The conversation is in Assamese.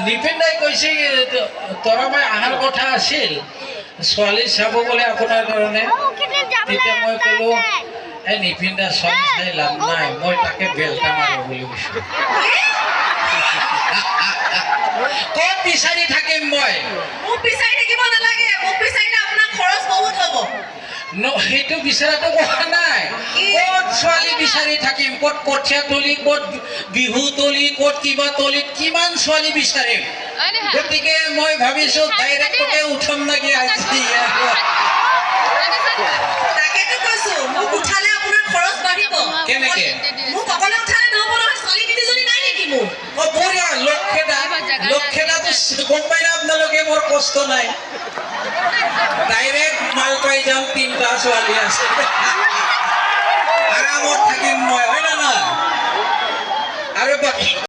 নিপেন্দাই কৈছে তৰা মই অহাৰ কথা আছিল ছোৱালী চাব বোলে আপোনাৰ কাৰণে তেতিয়া মই ক'লো এই নিপিন্দা ছোৱালী চাই লাভ নাই মই তাকে বেলটা মাৰো বুলি কৈছো ক'ত বিচাৰি থাকিম মই মোক বিচাৰি থাকিব নালাগে মোক বিচাৰিলে আপোনাৰ খৰচ বহুত হ'ব সেইটো বিচাৰাটো কথা নাই ক'ত ছোৱালী বিচাৰি থাকিম ক'ত কঠীয়া তলি ক'ত বিহু তলি ক'ত কিবা তলিত কিমান ছোৱালী বিচাৰিম গতিকে মই ভাবিছো ডাইৰেক্টকে উঠাম নেকি আজি তাকেতো কৈছো মোক উঠালে আপোনাৰ খৰচ বাঢ়িব কেনেকে মোক অকলে উঠালে নহ'ব নহয় ছোৱালী তিনিজনী নাই নেকি মোৰ বঢ়িয়া লক্ষেদাটো গম পাই না আপোনালোকে মোৰ কষ্ট নাই ডাইৰেক্ট মাল পাই যাম 3টা ছোৱালী আছে আৰামত থাকিম মই হয় না নহয় আৰু বাকী